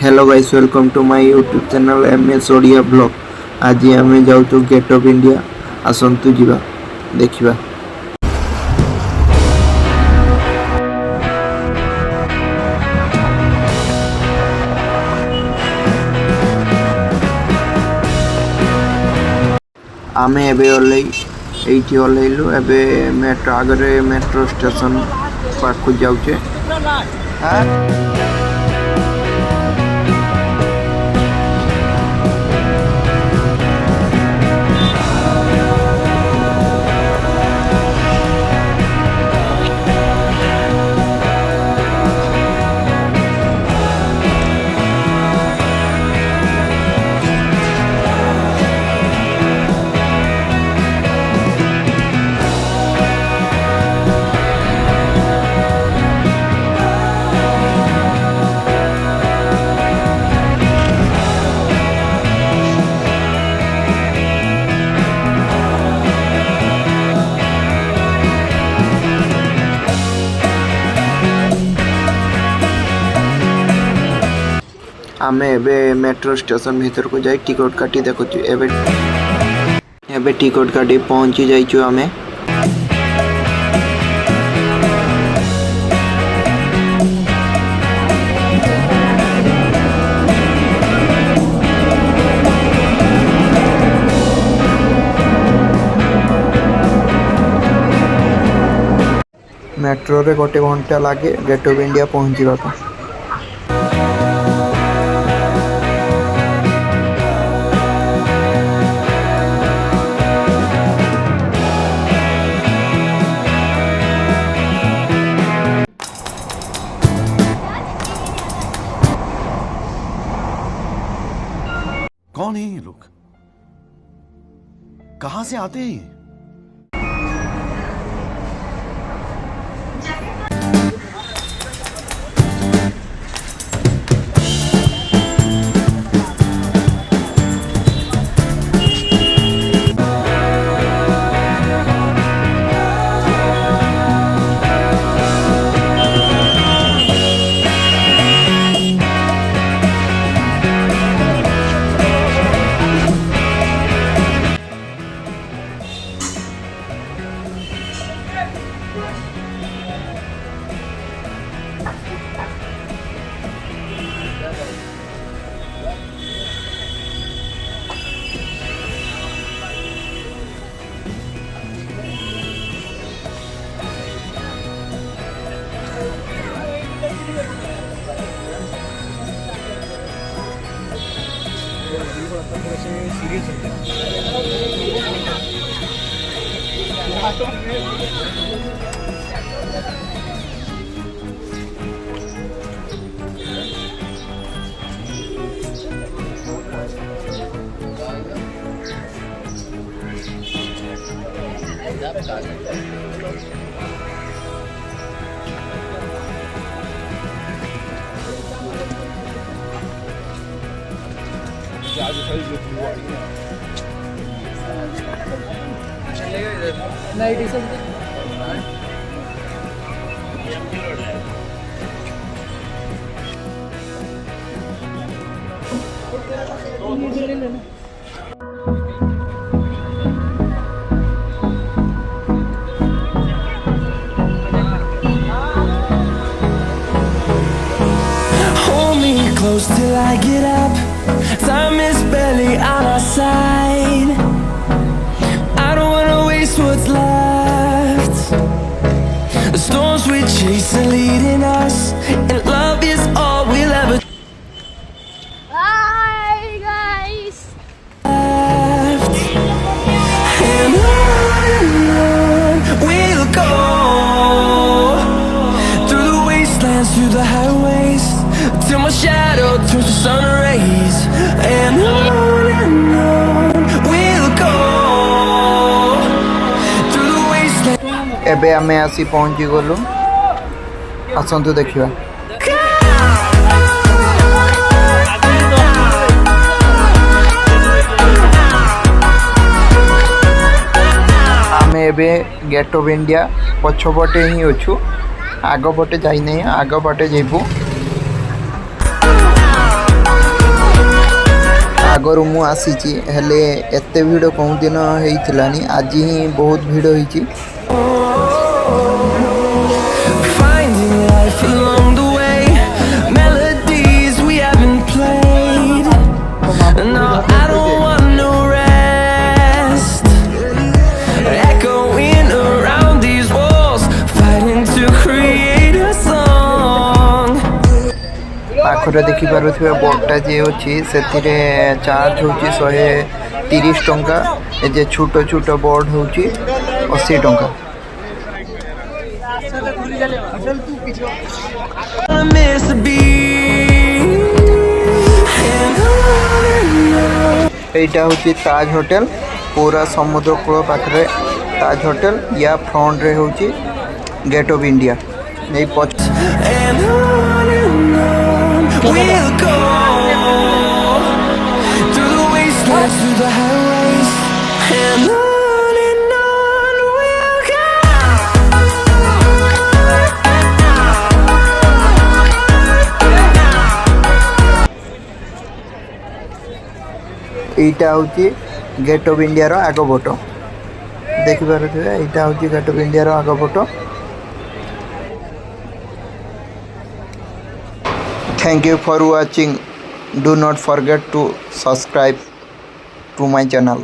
Hello guys, welcome to my YouTube channel MS Odia vlog. आज आम जाऊँ गेट ऑफ इंडिया। आसतु जीवा देखिबा। आमे एबे एइठी ओल्लैलु। एबे मेट्रो आगरे मेट्रो स्टेशन पाखु जाउचे। आमे एबे मेट्रो स्टेशन भीतर को जाई टिकट काटी देखुछु। एबे टिकट काटी पहुंची जाइछु आमे। मेट्रो रे गोटे घंटा लगे गेट ऑफ इंडिया पहुंचीबा को। कौन है ये लोग? कहां से आते हैं ये? Hold me close till I get up. Time is barely on our side. I don't wanna waste what's left. The storms we chase are leading us, and love is all we'll ever Hi guys. left. And on we'll go, through the wastelands, through the highways, till my shadow turns to sun rays. And on we'll go, through the wastelands. एबे आमे आसी पहुंची गलु। आसंतु देखिबा। आमे ଏବେ gate of India पछपटे ही अच्छु आगपटे जाई नहीं आगपटे जीवु आगर मु आसीची हेले एते भिड़ कौ दिन होइथिलानी आज ही बहुत भिड़ होइची Finding life along the way, melodies we haven't played. No, I don't want no rest. Echoing around these walls, fighting to create a song. पाखरे देखि पारुथिबा बोर्डटा जे अछि सेतिरे चार्ज होछि 130 टंका ए जे छोटो छोटो बोर्ड होछि 80 टंका I miss a beat. And on. एटा होछि ताज होटल पूरा समुद्र कूल पाखरे ताज होटल या फ्रंट रे होछि गेट ऑफ इंडिया नै पछ And on we'll go through the wastelands, through the highways, and on we'll go. एटा होछि गेट ऑफ इंडिया रो आगो फोटो देखि पारुथिबे एटा होछि गेट ऑफ इंडिया रो आगो photo Thank you for watching. Do not forget to subscribe to my channel.